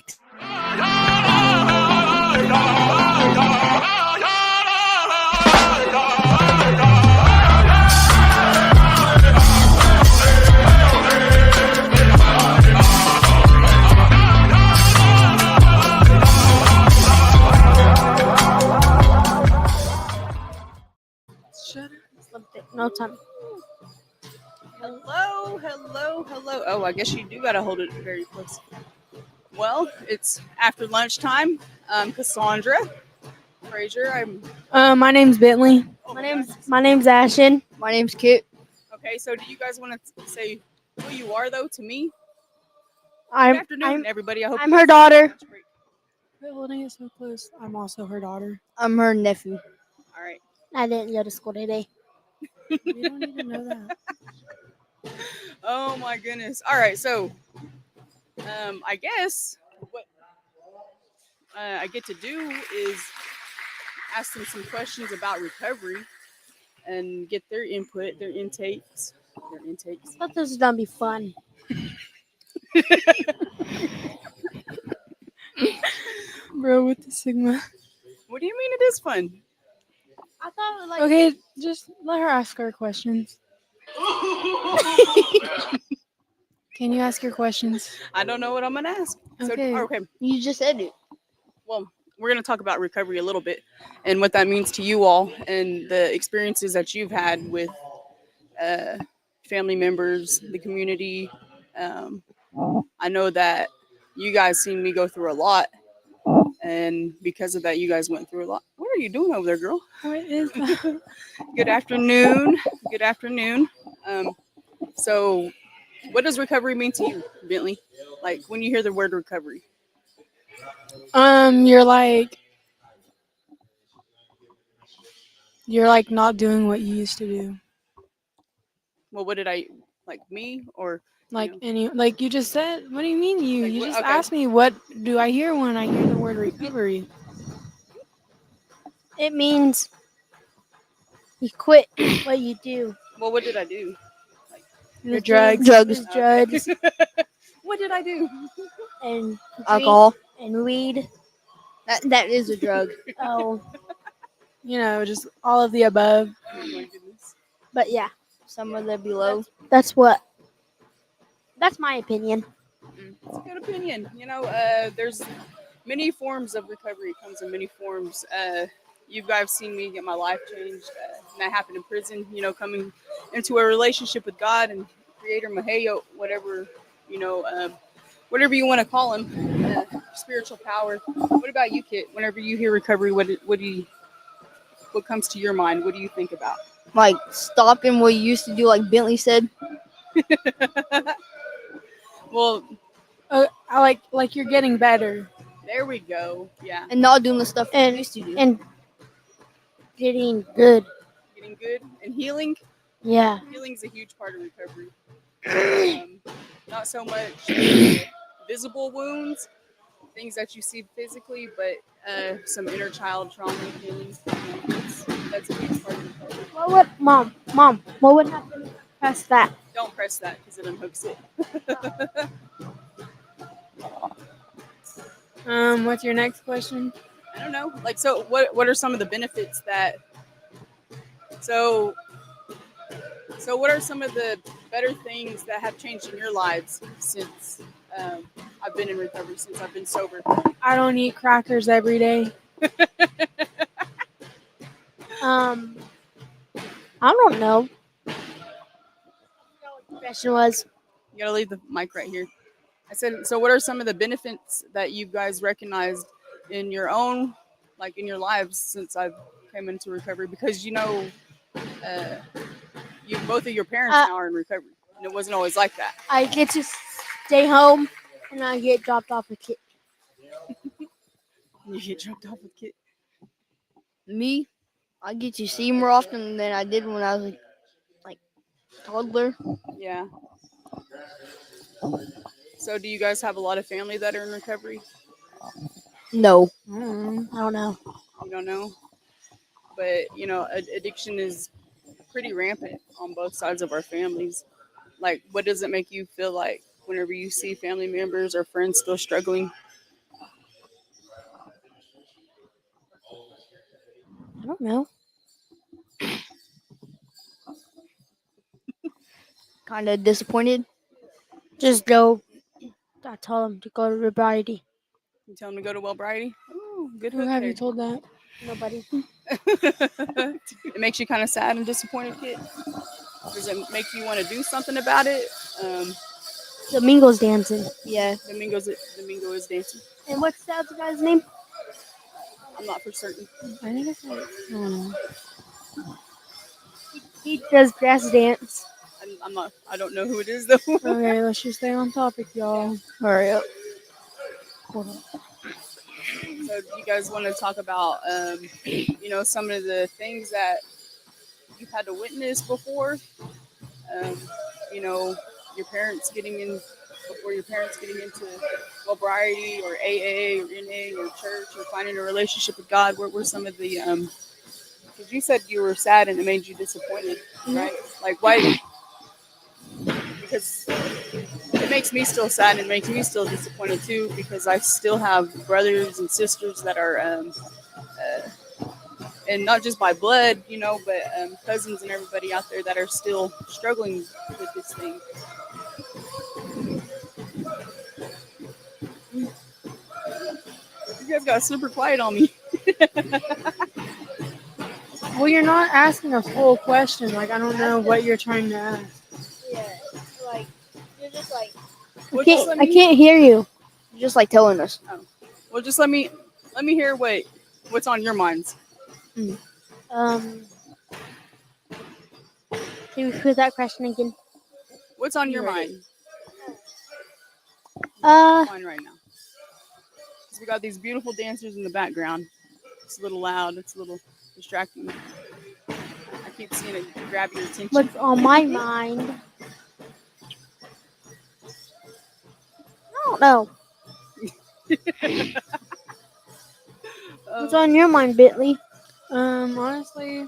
Yikes. No time. Hello, hello, hello. Oh, I guess you do gotta hold it very close. Well, it's after lunchtime. Cassandra, Frazier. My name's Bentley. Oh My name's Ashton. My name's Kit. Okay. So, do you guys want to say who you are though to me? Good I'm afternoon, everybody. I hope I'm you her guys have daughter. a break. Quit holding it so close. I'm also her daughter. I'm her nephew. All right. I didn't go to school today. You don't need to know that. Oh my goodness. All right. So, I guess what I get to do is ask them some questions about recovery and get their input, their intakes. I thought this was gonna be fun. Bro, with the Sigma. What do you mean it is fun? I thought like Okay, just let her ask her questions. Can you ask your questions? I don't know what I'm gonna ask. Okay. So, okay. You just said it. Well, we're gonna talk about recovery a little bit and what that means to you all and the experiences that you've had with family members, the community. I know that you guys seen me go through a lot, and because of that, you guys went through a lot. What are you doing over there, girl? What is that? Good afternoon. Good afternoon. So, what does recovery mean to you, Bentley? Like when you hear the word recovery. You're like not doing what you used to do. Well, what did I like me or Like you know? like you just said. What do you mean you? Like, You what- just okay. asked me what do I hear when I hear the word recovery? it means you quit what you do. Well, what did I do? The drugs. Drugs, drugs, What did I do? and Alcohol. drink and weed. That is a drug. Oh, You know, just all of the above. Oh my goodness. but yeah, Some of the below. that's my opinion. It's a good opinion. You know, there's many forms of recovery. It comes in many forms. You guys seen me get my life changed, and that happened in prison. You know, coming into a relationship with God and Creator Maheo, whatever whatever you want to call him, spiritual power. What about you, Kit? Whenever you hear recovery, what comes to your mind? What do you think about? Like stopping what you used to do, like Bentley said. Well, I like you're getting better. there we go. Yeah, And not doing the stuff you And used to do. and getting good. getting good and healing. Yeah. Healing's a huge part of recovery. Not so much visible wounds, things that you see physically, but some inner child trauma healing. That's a huge part of recovery. What would mom? What would happen? Press that. Don't press that because it unhooks it. What's your next question? I don't know. Like, so what are some of the benefits that? So what are some of the better things that have changed in your lives since I've been in recovery, since I've been sober? I don't eat crackers every day. I don't know. The question was, You gotta leave the mic right here. I said, so what are some of the benefits that you guys recognized in your own, like in your lives since I've came into recovery? Because you both of your parents now are in recovery, and it wasn't always like that. I get to stay home and I get dropped off with kid. You get dropped off with kids. Me, I get to see more often than I did when I was like toddler. Yeah. So do you guys have a lot of family that are in recovery? No. I don't know. You don't know, but you know, addiction is pretty rampant on both sides of our families. Like, what does it make you feel like whenever you see family members or friends still struggling? don't know. Kind of disappointed. Just go. I told him to go to Sobriety. You tell him to go to Wellbriety. Ooh, good Who hook have there. you told that? Nobody. It makes you kind of sad and disappointed, kid. Does it make you want to do something about it? Domingo's dancing. Yeah. Domingo is dancing. And what's the other guy's name? I'm not for certain. I think it's like, I don't know. He does grass dance. I'm not. I don't know who it is though. Okay, let's just stay on topic, y'all. Hurry up. Hold on. So you guys want to talk about, some of the things that you've had to witness before? Um, your parents getting in before your parents getting into sobriety or AA or NA or church or finding a relationship with God. What were some of the? Because you said you were sad and it made you disappointed, right? Like why? Because it makes me still sad and it makes me still disappointed too because I still have brothers and sisters that are and not just by blood, but cousins and everybody out there that are still struggling with this thing. You guys got super quiet on me. Well, you're not asking a full question. Like, I don't know what you're trying to ask. Yeah. Like, you're just like, Well, just let I me, can't hear you. you're just like telling us. well, just let me hear what's on your minds. Um, can you repeat that question again? What's on your heard mind? Uh, Mine right now. 'Cause we got these beautiful dancers in the background. It's a little loud. It's a little distracting. I keep seeing it grab your attention. what's on my mind? I don't know. What's on your mind, Bitly? Honestly,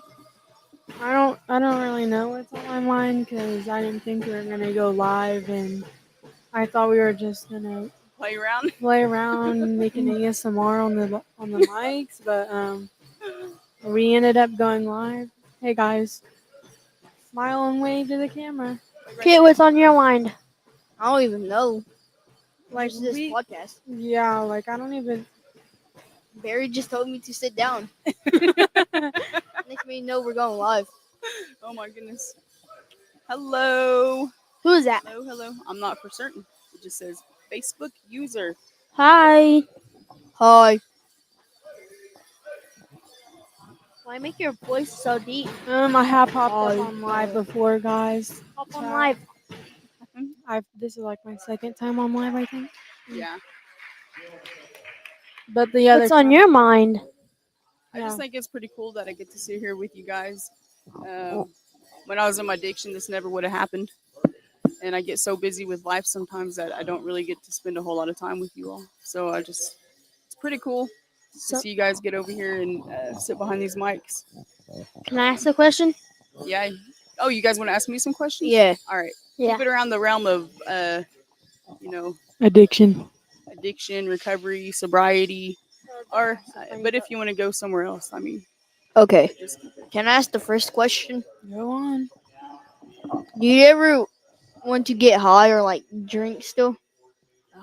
I don't really know what's on my mind because I didn't think we were gonna go live, and I thought we were just gonna Play around. play around making ASMR on the mics, but we ended up going live. Hey guys, smile and wave to the camera. Kit, what's on your mind? I don't even know. Like Just this podcast. yeah, like I don't even. Barry just told me to sit down. Next thing you know, we're going live. Oh my goodness. Hello. Who's that? Hello. I'm not for certain. It just says Facebook user. Hi. Hi. Why make your voice so deep? I have popped Oh, up on live yeah. before, guys. Hop on Chat. live. This is like my second time on live, I think. Yeah. But the other What's on time- your mind? I just think it's pretty cool that I get to sit here with you guys. When I was in my addiction, this never would have happened. And I get so busy with life sometimes that I don't really get to spend a whole lot of time with you all. So it's pretty cool to So, see you guys get over here and sit behind these mics. can I ask a question? Yeah. Oh, you guys want to ask me some questions? Yeah. All right. Yeah. Keep it around the realm of, addiction. addiction, recovery, sobriety, or but if you want to go somewhere else, I mean, Okay. just keep it. Can I ask the first question? Go on. Do you ever want to get high or like drink still?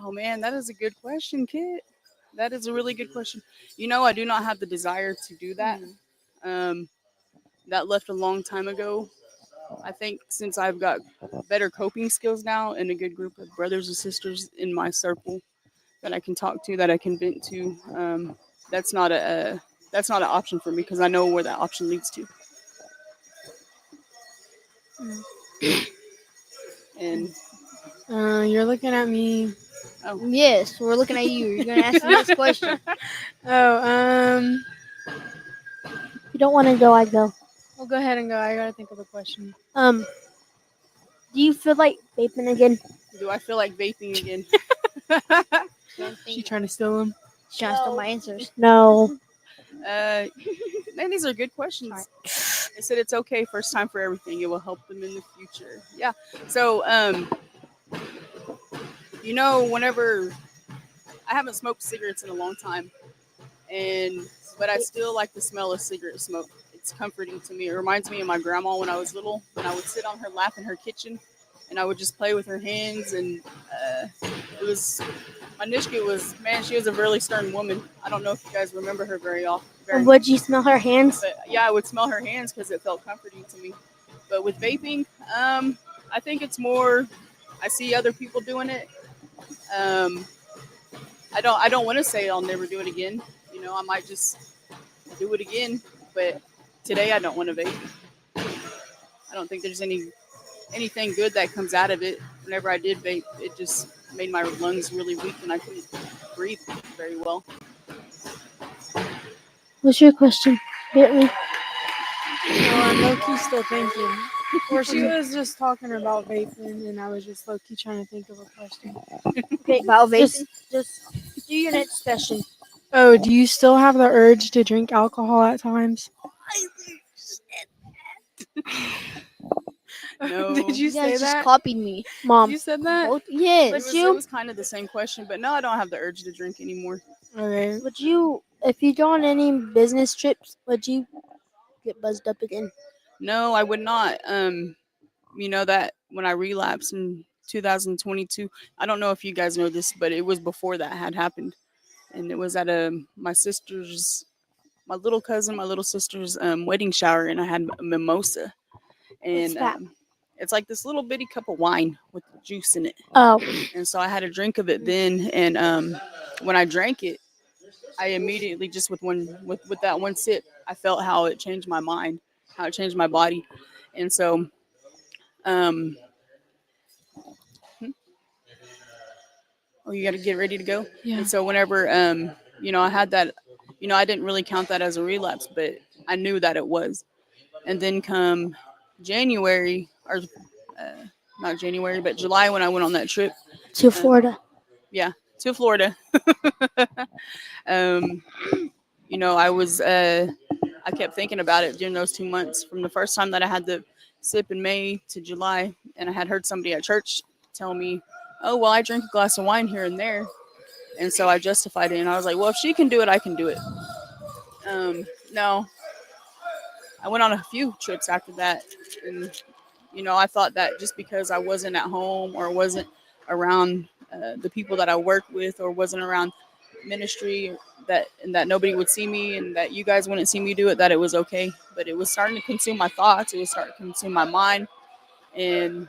Oh man, that is a good question, Kit. That is a really good question. I do not have the desire to do that. That left a long time ago. I think since I've got better coping skills now and a good group of brothers and sisters in my circle that I can talk to, that I can vent to, that's not that's not an option for me because I know where that option leads to. And You're looking at me. Yes, we're looking at you. You're gonna ask the next question. Oh, If you don't want to go, I go. well, go ahead and go. I gotta think of a question. Do you feel like vaping again? do I feel like vaping again? She trying to steal them. She's trying to steal my answers. No. Man, these are good questions. They said it's okay, first time for everything. It will help them in the future. Yeah. So, whenever I haven't smoked cigarettes in a long time, and but I still like the smell of cigarette smoke. It's comforting to me. It reminds me of my grandma when I was little, when I would sit on her lap in her kitchen, and I would just play with her hands. And it was my Nishka was, man, she was a really stern woman. I don't know if you guys remember her very often, And very, would you smell her hands? but yeah, I would smell her hands because it felt comforting to me. But with vaping, I think it's more. I see other people doing it. Um, I don't want to say I'll never do it again. You know, I might just do it again. But today I don't want to vape. I don't think there's anything good that comes out of it. Whenever I did vape, it just made my lungs really weak and I couldn't breathe very well. What's your question, Bentley? Oh, I'm low key still thinking. Or she was just talking about vaping, and I was just low key trying to think of a question. Okay, About vaping? just do your next question. Oh, do you still have the urge to drink alcohol at times? No. Did you You say guys just that? copied me. Mom, You said that? Both? It Yes. was, you? it was kind of the same question, but no, I don't have the urge to drink anymore. Okay. would you, if you go on any business trips, would you get buzzed up again? No, I would not. You know that when I relapsed in 2022, I don't know if you guys know this, but it was before that had happened, and it was at my little cousin, my little sister's wedding shower, and I had a mimosa, What's and that? it's like this little bitty cup of wine with juice in it, Oh, and so I had a drink of it then, and when I drank it, I immediately just with that one sip, I felt how it changed my mind, how it changed my body, and so um, oh, you got to get ready to go. Yeah. And so whenever I had that, I didn't really count that as a relapse, but I knew that it was. And then come January or not January, but July when I went on that trip, to um, Florida. yeah, to Florida. um, I was I kept thinking about it during those 2 months from the first time that I had the sip in May to July, and I had heard somebody at church tell me, "Oh, well, I drink a glass of wine here and there," and so I justified it, and I was like, "Well, if she can do it, I can do it." No, I went on a few trips after that, and I thought that just because I wasn't at home or wasn't around the people that I work with or wasn't around ministry that nobody would see me and that you guys wouldn't see me do it, that it was okay. But it was starting to consume my thoughts. It was starting to consume my mind, and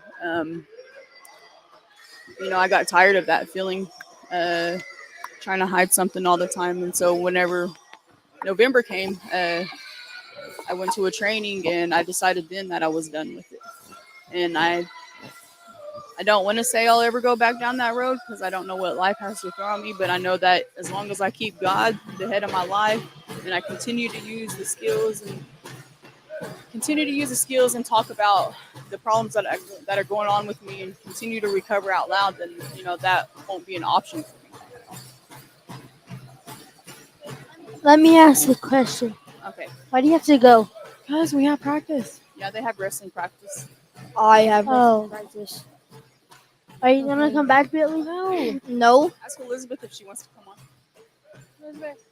I got tired of that feeling, uh, trying to hide something all the time. And so whenever November came, I went to a training and I decided then that I was done with it. And I don't want to say I'll ever go back down that road because I don't know what life has to throw at me, but I know that as long as I keep God the head of my life and I continue to use the skills and talk about the problems that are going on with me and continue to recover out loud, then that won't be an option for me. Let me ask a question. Okay. Why do you have to go? Because we have practice. Yeah, they have wrestling practice. I have Oh. practice. Are you gonna Okay. come back, Bentley? No. No. Ask Elizabeth if she wants to come on. Elizabeth.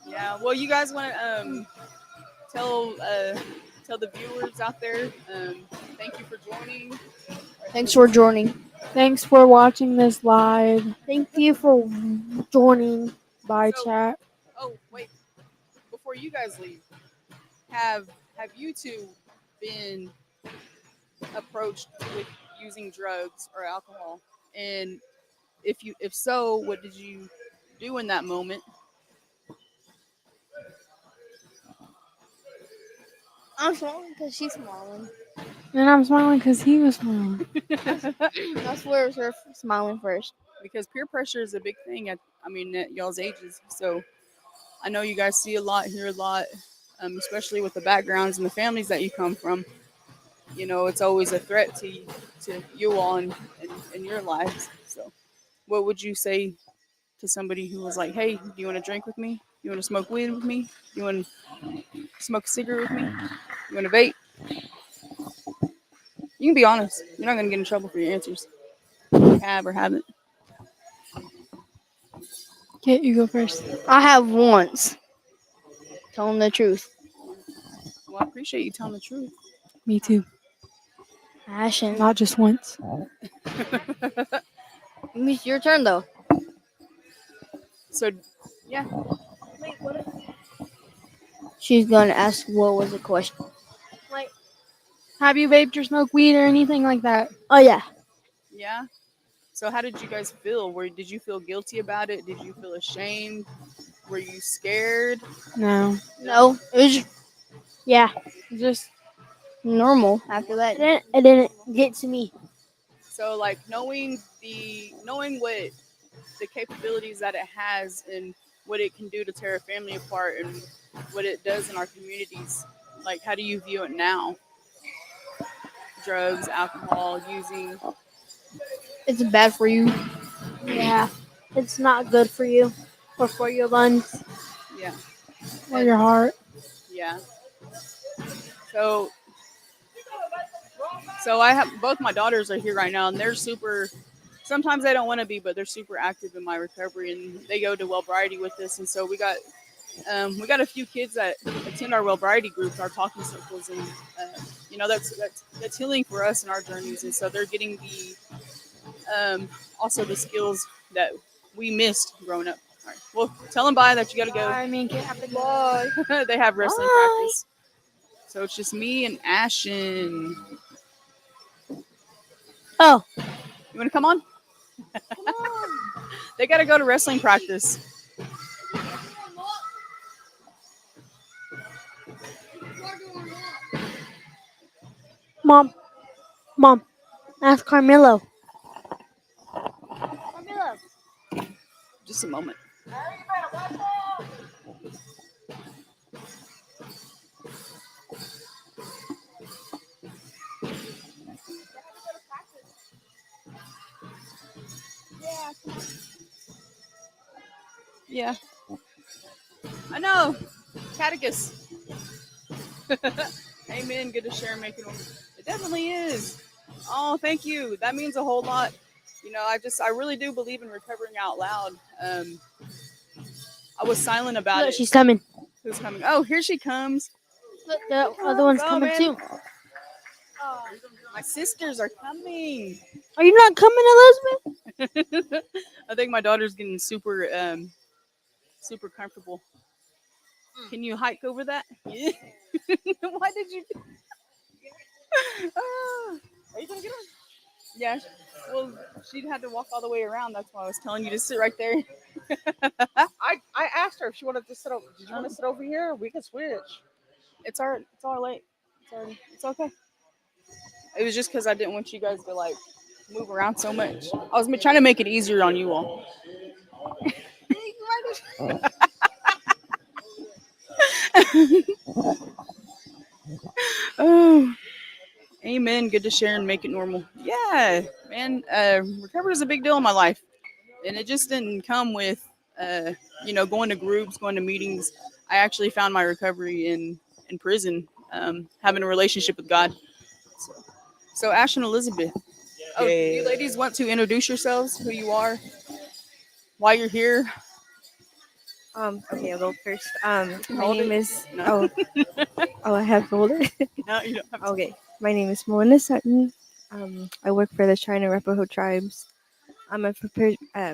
Yeah. Well, you guys want to tell tell the viewers out there, thank you for joining. Thanks for joining. Thanks for watching this live Thank you for joining. by So- chat. Oh, wait. Before you guys leave, have you two been approached with using drugs or alcohol? And if so, what did you do in that moment? I'm smiling because she's smiling. And I'm smiling because he was smiling. That's where we're smiling first. Because peer pressure is a big thing at y'all's ages. So I know you guys see a lot, hear a lot, especially with the backgrounds and the families that you come from. It's always a threat to you all and your lives. So, what would you say to somebody who was like, "Hey, do you want to drink with me? You want to smoke weed with me? You want to smoke a cigarette with me? You want to vape?" You can be honest. You're not gonna get in trouble for your answers. You have or haven't. Kit, you go first. I have once. Telling the truth. Well, I appreciate you telling the truth. Me too. Ashen. Not just once. It's your turn though. So, yeah. She's gonna ask what was the question. Have you vaped or smoked weed or anything like that? Oh yeah. Yeah. So, how did you guys feel? Did you feel guilty about it? Did you feel ashamed? Were you scared? No. No, it was just Yeah. Just normal after that. It didn't get to me. So, like knowing what the capabilities that it has and what it can do to tear a family apart and what it does in our communities. Like, how do you view it now? Drugs, alcohol, using. It's bad for you. Yeah. It's not good for you or for your lungs. Yeah. or your heart. Yeah. So I have both my daughters are here right now, and they're super. Sometimes they don't want to be, but they're super active in my recovery, and they go to Wellbriety with us. And so we got a few kids that attend our Wellbriety groups, our talking circles, and that's healing for us in our journeys. And so they're getting the also the skills that we missed growing up. All right. Well, tell them bye that you got to go. I mean, Kit, have a good Bye. They have wrestling Bye. practice. So it's just me and Ashen. Oh. You want to come on? They got to go to wrestling practice. Mom. Ask Carmelo. Carmelo. Just a moment. Yeah. I know. Catechus. Amen. Good to share and make it. It definitely is. Oh, thank you. That means a whole lot. I really do believe in recovering out loud. I was silent about Look, it. she's coming. Who's coming? Oh, here she comes. Look, the other one's Go, coming man. too. My sisters are coming. Are you not coming, Elizabeth? I think my daughter's getting super comfortable. Can you hike over that? Yeah. Why did you? Are you gonna get on? Yeah. Well, she'd had to walk all the way around. That's why I was telling you to sit right there. I asked her if she wanted to sit over. Did you want to sit over here? We can switch. It's all late. It's okay. It was just because I didn't want you guys to like move around so much. I was trying to make it easier on you all. Oh, amen. Good to share and make it normal. Yeah, man. Recovery is a big deal in my life, and it just didn't come with, going to groups, going to meetings. I actually found my recovery in prison, having a relationship with God. So Ash and Elizabeth. Oh, do you ladies want to introduce yourselves? Who you are? Why you're here? Okay, I'll go first. My Hold name it. is No. oh, I have to hold it. No, you don't have to. Okay, my name is Melinda Sutton. I work for the China Arapaho tribes. I'm a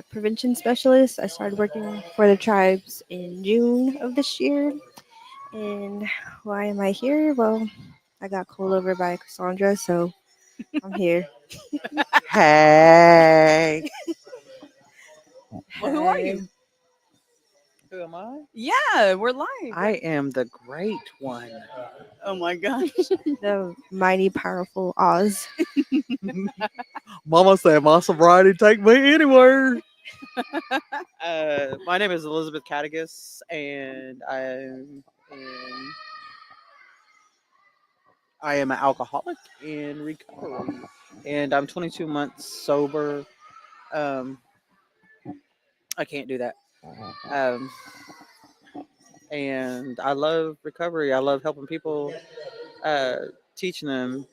prevention specialist. I started working for the tribes in June of this year. And why am I here? Well, I got called over by Cassandra, so I'm here. Hey. Well, who are Hey. you? Who am I? Yeah, we're live. I am the great one. Oh my gosh. The mighty, powerful Oz. Mama said my sobriety take me anywhere. My name is Elizabeth Catechus, and I am an alcoholic in recovery, and I'm 22 months sober. Um, I can't do that. Um, and I love recovery. I love helping people, uh, teaching them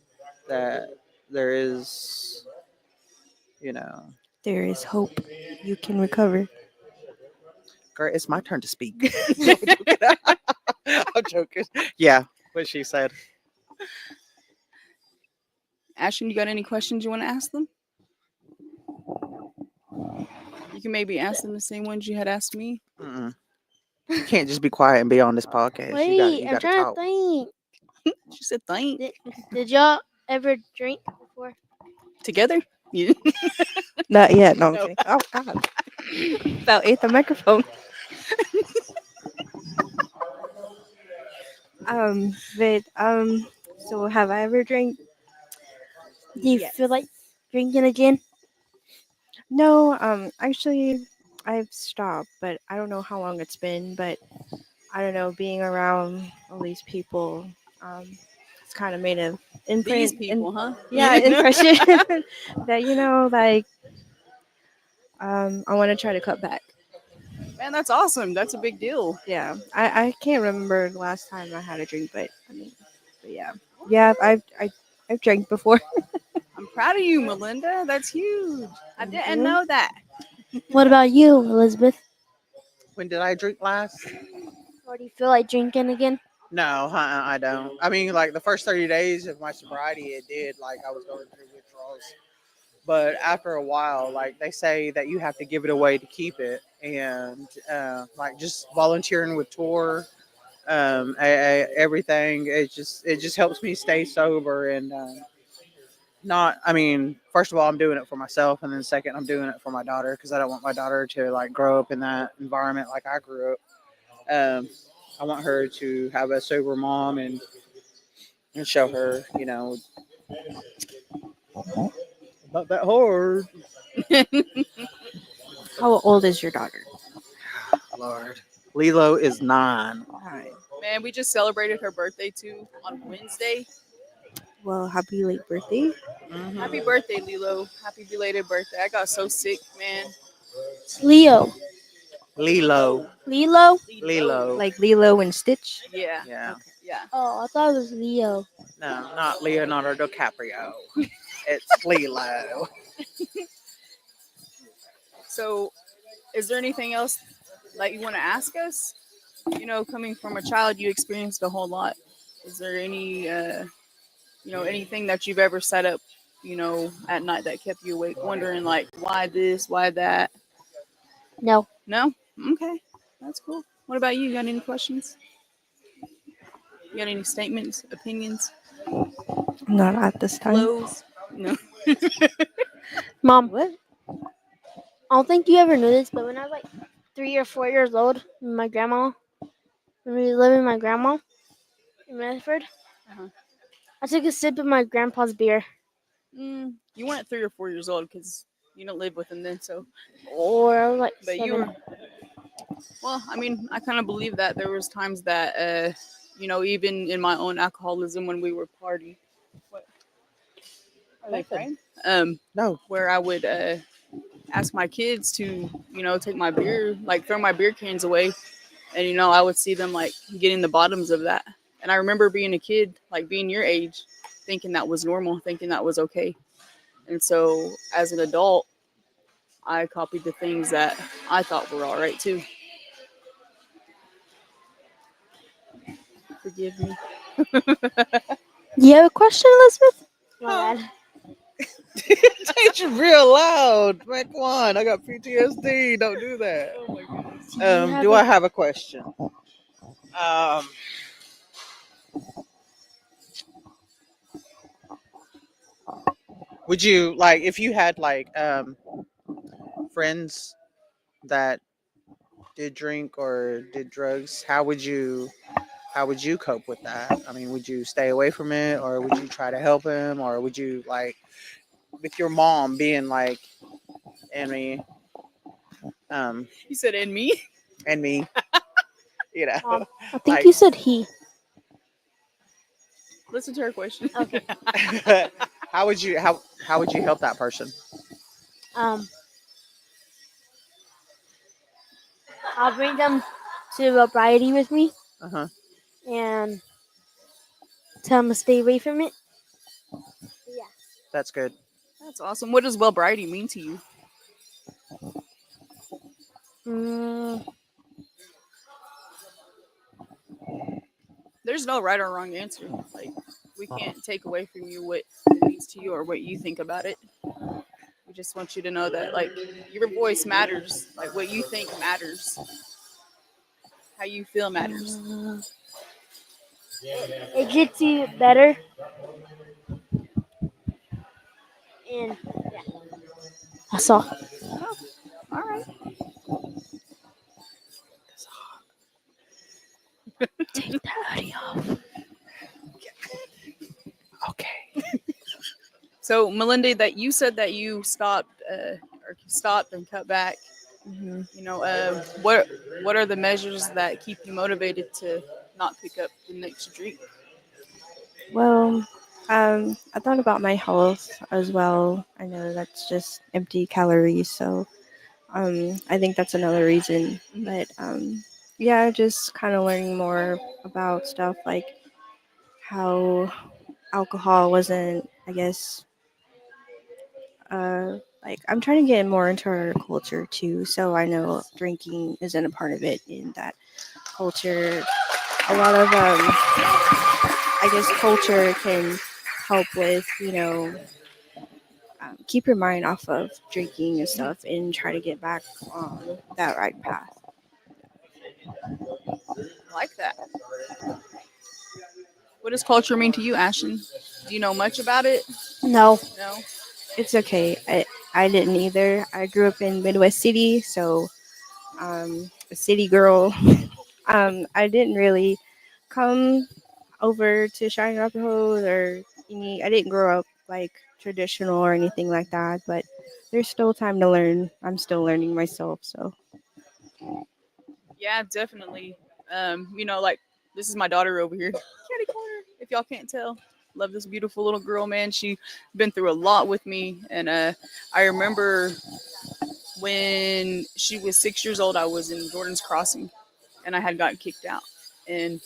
that there is, you know, There is hope. You can recover. Girl, it's my turn to speak. No, I'm joking. I'm joking. Yeah, what she said. Ashton, you got any questions you want to ask them? You can maybe ask them the same ones you had asked me. Mm-mm. You can't just be quiet and be on this podcast. Wait, You I'm got to trying talk. to think. She said, "Thank." Did y'all ever drink before? Together? Yeah. Not yet. No, I'm No. kidding. Oh God. About ate the microphone. But so have I ever drank? Do you feel like drinking again? No, actually, I've stopped, but I don't know how long it's been. But I don't know, being around all these people, it's kind of made an These imprint. people, huh? Yeah, impression that like, I want to try to cut back. Man, that's awesome. That's a big deal. Yeah, I can't remember the last time I had a drink, but I mean, but yeah, I've drank before. I'm proud of you, Melinda. That's huge. I Thank didn't you. know that. What about you, Elizabeth? When did I drink last? Or do you feel like drinking again? No, I don't. I mean, like the first 30 days of my sobriety, it did. Like I was going through withdrawals. But after a while, like they say that you have to give it away to keep it. And like just volunteering with tour, everything, it just helps me stay sober and not, I mean, first of all, I'm doing it for myself. And then second, I'm doing it for my daughter because I don't want my daughter to like grow up in that environment like I grew up. Um, I want her to have a sober mom and show her, not that hard. How old is your daughter? Lord. Lilo is 9. Alright. Man, we just celebrated her birthday too on Wednesday. Well, happy late birthday. Mhm. Happy birthday, Lilo. Happy belated birthday. I got so sick, man. It's Leo. Lilo. Lilo? Lilo. Like Lilo and Stitch. Yeah. Yeah. Yeah. Oh, I thought it was Leo. No, not Leonardo DiCaprio. It's Lilo. So, is there anything else that you want to ask us? Coming from a child, you experienced a whole lot. Is there any, anything that you've ever set up, at night that kept you awake, wondering like, why this, why that? No. No? Okay. That's cool. What about you? You got any questions? You got any statements, opinions, Not at this time. blows? No. Mom, What? I don't think you ever knew this, but when I was like 3 or 4 years old, my grandma, when we lived with my grandma in Medford, Uh-huh. I took a sip of my grandpa's beer. You weren't 3 or 4 years old because you don't live with him then. So, Or I was like but 7. you were. Well, I mean, I kind of believe that there was times that, even in my own alcoholism when we were partying. What? Are they Nothing. praying? No. Where I would ask my kids to, take my beer, like throw my beer cans away, and I would see them like getting the bottoms of that. And I remember being a kid, like being your age, thinking that was normal, thinking that was okay. And so, as an adult, I copied the things that I thought were all right too. Forgive me. Do you have a question, Elizabeth? My bad. Change it real loud. Man, come on. I got PTSD. Don't do that. Oh my goodness. Do I have a question? Would you like if you had like friends that did drink or did drugs, how would you cope with that? I mean, would you stay away from it or would you try to help him or would you like with your mom being like and me You said and me? and me, I think like you said he. Listen to her question. Okay. how would you help that person? Um, I'll bring them to a variety with me Uh-huh. and tell them to stay away from it. Yeah. That's good. That's awesome. What does well-brighty mean to you? Mm, there's no right or wrong answer. Like, we can't take away from you what it means to you or what you think about it. We just want you to know that, like, your voice matters. Like, what you think matters. How you feel matters. It gets you better. And yeah, that's all. All right. Take the hoodie off. Okay. So, Melinda, that you said that you stopped or stopped and cut back. Hmm. You know, what are the measures that keep you motivated to not pick up the next drink? Well, I thought about my health as well. I know that's just empty calories, so I think that's another reason. But yeah, just kind of learning more about stuff like how alcohol wasn't, I guess, like I'm trying to get more into our culture too, so I know drinking isn't a part of it in that culture. A lot of I guess culture can help with, keep your mind off of drinking and stuff and try to get back on that right path. I like that. What does culture mean to you, Ashton? Do you know much about it? No. No. It's okay. I didn't either. I grew up in Midwest City, so a city girl. I didn't really come over to Cheyenne Arapahoe or any. I didn't grow up like traditional or anything like that, but there's still time to learn. I'm still learning myself, so Yeah, definitely. You know, like, this is my daughter over here. Kitty corner. If y'all can't tell, love this beautiful little girl, man. She been through a lot with me, and I remember when she was 6 years old. I was in Jordan's Crossing, and I had gotten kicked out, and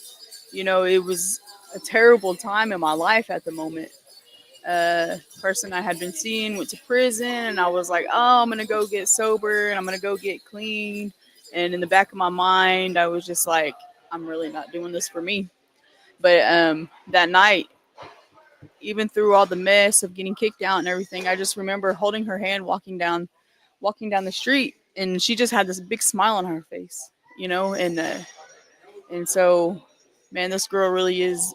you know, it was a terrible time in my life at the moment. Person I had been seeing went to prison, and I was like, oh, I'm gonna go get sober and I'm gonna go get clean. And in the back of my mind, I was just like, I'm really not doing this for me. But that night, even through all the mess of getting kicked out and everything, I just remember holding her hand, walking down the street, and she just had this big smile on her face, you know. And so, man, this girl really is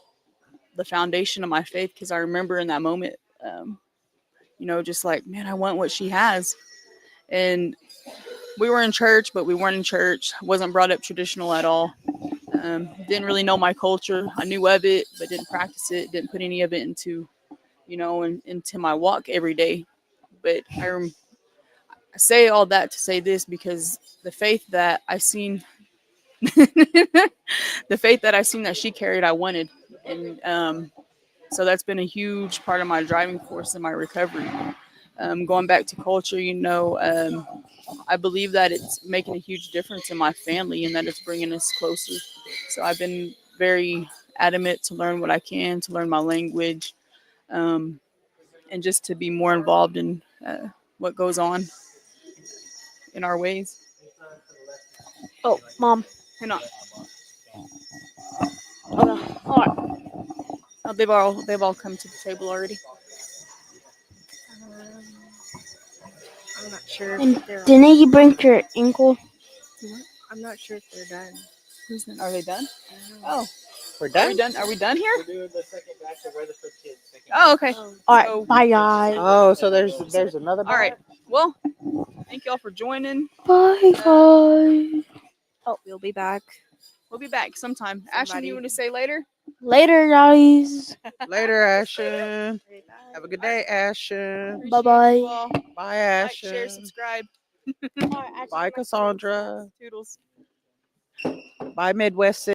the foundation of my faith, because I remember in that moment, you know, just like, man, I want what she has. And we were in church, but we weren't in church. Wasn't brought up traditional at all. Didn't really know my culture. I knew of it, but didn't practice it. Didn't put any of it into, you know, into my walk every day. But I say all that to say this, because the faith that I seen, the faith that I seen that she carried, I wanted, and so that's been a huge part of my driving force in my recovery. Going back to culture, you know, I believe that it's making a huge difference in my family and that it's bringing us closer. So I've been very adamant to learn what I can, to learn my language, um, and just to be more involved in what goes on in our ways. Oh, Mom. Hang on. Okay. All right. Oh, they've all come to the table already. I'm not sure And if they're. didn't you break your ankle? I'm not sure if they're done. Are they done? I don't know. Oh, We're are done. we done? Are we done here? We're doing the second batch of Weatherford kids. Oh, okay. All right. So, Bye, guys. Oh, so there's another. all right. Well, thank y'all for joining. Bye, guys. We'll be back. We'll be back sometime. Ashton, Somebody- you want to say later? Later, guys. Later, Ashton. Have a good day, Ashton. Appreciate Bye-bye. you all. Bye, Like, Ashton. share, subscribe. Bye, Cassandra. Toodles. Bye, Midwest City.